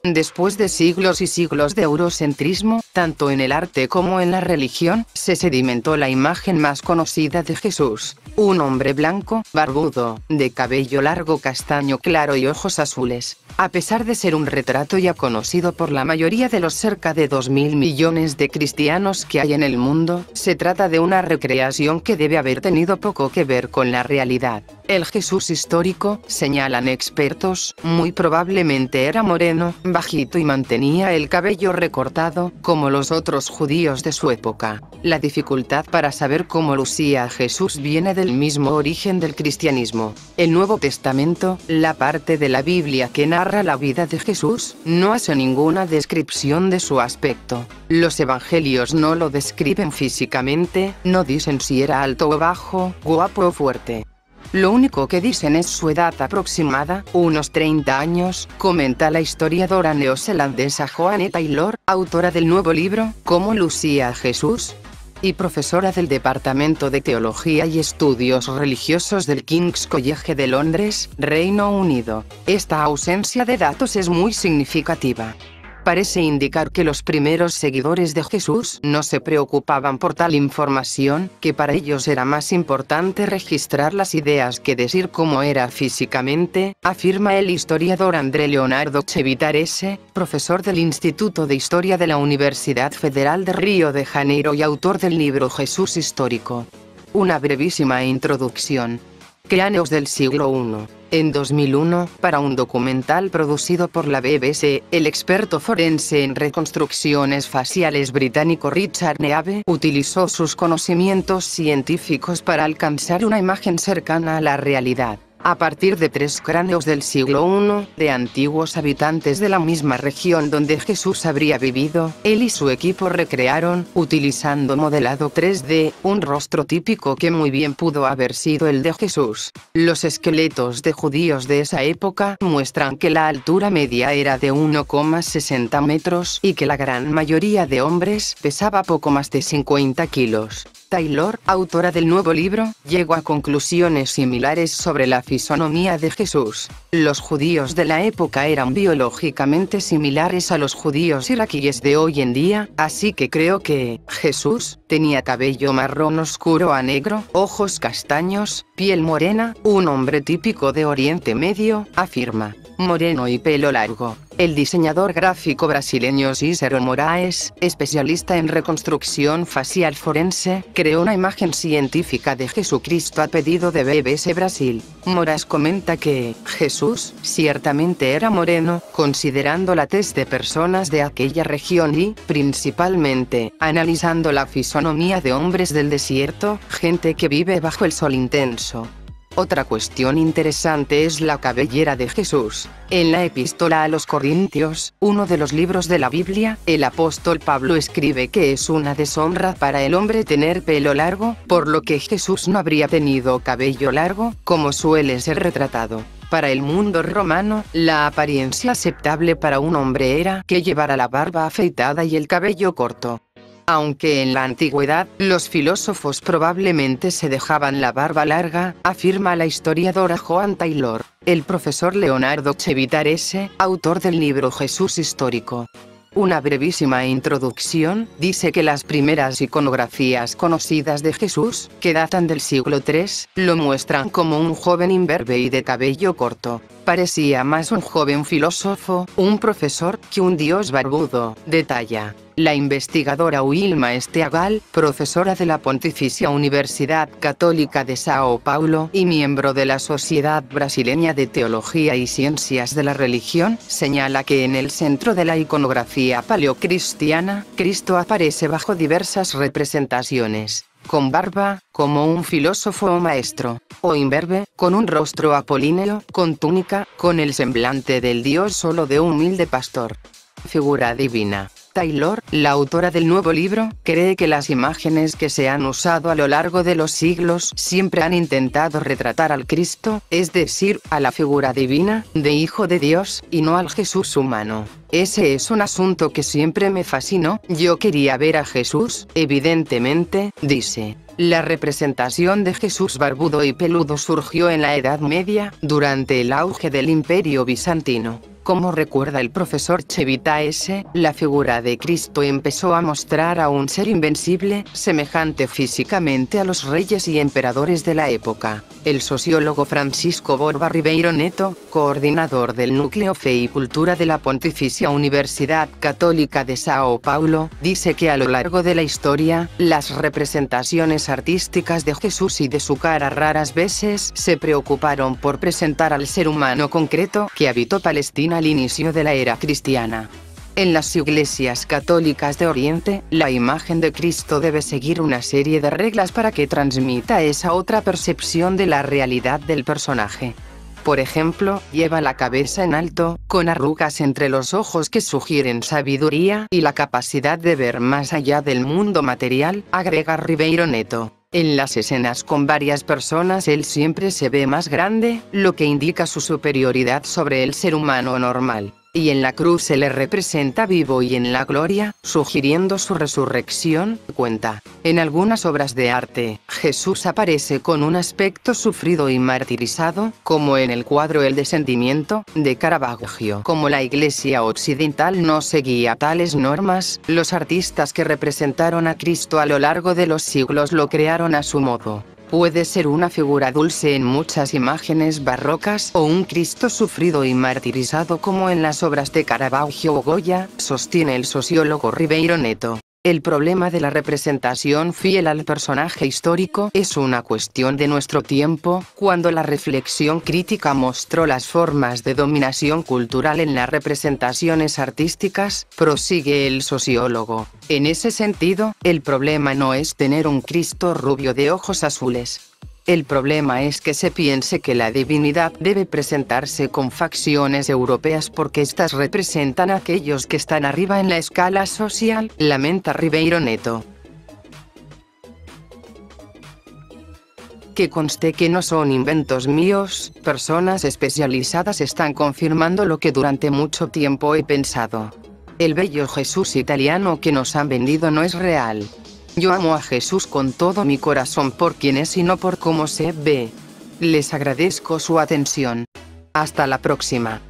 Después de siglos y siglos de eurocentrismo, tanto en el arte como en la religión, se sedimentó la imagen más conocida de Jesús: un hombre blanco, barbudo, de cabello largo castaño claro y ojos azules. A pesar de ser un retrato ya conocido por la mayoría de los cerca de 2.000 millones de cristianos que hay en el mundo, se trata de una recreación que debe haber tenido poco que ver con la realidad. El Jesús histórico, señalan expertos, muy probablemente era moreno, bajito y mantenía el cabello recortado, como los otros judíos de su época. La dificultad para saber cómo lucía Jesús viene del mismo origen del cristianismo. El Nuevo Testamento, la parte de la Biblia que narra la vida de Jesús, no hace ninguna descripción de su aspecto. Los evangelios no lo describen físicamente, no dicen si era alto o bajo, guapo o fuerte. Lo único que dicen es su edad aproximada, unos 30 años, comenta la historiadora neozelandesa Joanne Taylor, autora del nuevo libro, ¿Cómo lucía Jesús?, y profesora del Departamento de Teología y Estudios Religiosos del King's College de Londres, Reino Unido. Esta ausencia de datos es muy significativa. Parece indicar que los primeros seguidores de Jesús no se preocupaban por tal información, que para ellos era más importante registrar las ideas que decir cómo era físicamente, afirma el historiador André Leonardo Chevitarese, profesor del Instituto de Historia de la Universidad Federal de Río de Janeiro y autor del libro Jesús histórico. Una brevísima introducción. Cráneos del siglo I. En 2001, para un documental producido por la BBC, el experto forense en reconstrucciones faciales británico Richard Neave utilizó sus conocimientos científicos para alcanzar una imagen cercana a la realidad. A partir de 3 cráneos del siglo I, de antiguos habitantes de la misma región donde Jesús habría vivido, él y su equipo recrearon, utilizando modelado 3D, un rostro típico que muy bien pudo haber sido el de Jesús. Los esqueletos de judíos de esa época muestran que la altura media era de 1,60 metros y que la gran mayoría de hombres pesaba poco más de 50 kilos. Taylor, autora del nuevo libro, llegó a conclusiones similares sobre la fisonomía de Jesús. Los judíos de la época eran biológicamente similares a los judíos iraquíes de hoy en día, así que creo que Jesús tenía cabello marrón oscuro a negro, ojos castaños, piel morena, un hombre típico de Oriente Medio, afirma. Moreno y pelo largo. El diseñador gráfico brasileño Cícero Moraes, especialista en reconstrucción facial forense, creó una imagen científica de Jesucristo a pedido de BBC Brasil. Moraes comenta que Jesús ciertamente era moreno, considerando la tez de personas de aquella región y, principalmente, analizando la fisonomía de hombres del desierto, gente que vive bajo el sol intenso. Otra cuestión interesante es la cabellera de Jesús. En la Epístola a los Corintios, uno de los libros de la Biblia, el apóstol Pablo escribe que es una deshonra para el hombre tener pelo largo, por lo que Jesús no habría tenido cabello largo, como suele ser retratado. Para el mundo romano, la apariencia aceptable para un hombre era que llevara la barba afeitada y el cabello corto. Aunque en la antigüedad, los filósofos probablemente se dejaban la barba larga, afirma la historiadora Joanne Taylor. El profesor Leonardo Chevitarese, autor del libro Jesús histórico. Una brevísima introducción, dice que las primeras iconografías conocidas de Jesús, que datan del siglo III, lo muestran como un joven imberbe y de cabello corto. Parecía más un joven filósofo, un profesor, que un dios barbudo, detalla la investigadora Wilma Esteagal, profesora de la Pontificia Universidad Católica de Sao Paulo y miembro de la Sociedad Brasileña de Teología y Ciencias de la Religión, señala que en el centro de la iconografía paleocristiana, Cristo aparece bajo diversas representaciones. Con barba, como un filósofo o maestro, o imberbe, con un rostro apolíneo, con túnica, con el semblante del dios solo de un humilde pastor. Figura divina. Taylor, la autora del nuevo libro, cree que las imágenes que se han usado a lo largo de los siglos siempre han intentado retratar al Cristo, es decir, a la figura divina, de Hijo de Dios, y no al Jesús humano. Ese es un asunto que siempre me fascinó. Yo quería ver a Jesús, evidentemente, dice. La representación de Jesús barbudo y peludo surgió en la Edad Media, durante el auge del Imperio Bizantino. Como recuerda el profesor Chevitaes, la figura de Cristo empezó a mostrar a un ser invencible, semejante físicamente a los reyes y emperadores de la época. El sociólogo Francisco Borba Ribeiro Neto, coordinador del Núcleo Fe y Cultura de la Pontificia Universidad Católica de Sao Paulo, dice que a lo largo de la historia, las representaciones artísticas de Jesús y de su cara raras veces se preocuparon por presentar al ser humano concreto que habitó Palestina al inicio de la era cristiana. En las iglesias católicas de Oriente, la imagen de Cristo debe seguir una serie de reglas para que transmita esa otra percepción de la realidad del personaje. Por ejemplo, lleva la cabeza en alto, con arrugas entre los ojos que sugieren sabiduría y la capacidad de ver más allá del mundo material, agrega Ribeiro Neto. En las escenas con varias personas él siempre se ve más grande, lo que indica su superioridad sobre el ser humano normal. Y en la cruz se le representa vivo y en la gloria, sugiriendo su resurrección, cuenta. En algunas obras de arte, Jesús aparece con un aspecto sufrido y martirizado, como en el cuadro El Descendimiento, de Caravaggio. Como la Iglesia occidental no seguía tales normas, los artistas que representaron a Cristo a lo largo de los siglos lo crearon a su modo. Puede ser una figura dulce en muchas imágenes barrocas o un Cristo sufrido y martirizado como en las obras de Caravaggio o Goya, sostiene el sociólogo Ribeiro Neto. El problema de la representación fiel al personaje histórico es una cuestión de nuestro tiempo, cuando la reflexión crítica mostró las formas de dominación cultural en las representaciones artísticas, prosigue el sociólogo. En ese sentido, el problema no es tener un Cristo rubio de ojos azules. El problema es que se piense que la divinidad debe presentarse con facciones europeas porque éstas representan a aquellos que están arriba en la escala social, lamenta Ribeiro Neto. Que conste que no son inventos míos, personas especializadas están confirmando lo que durante mucho tiempo he pensado. El bello Jesús italiano que nos han vendido no es real. Yo amo a Jesús con todo mi corazón por quien es y no por cómo se ve. Les agradezco su atención. Hasta la próxima.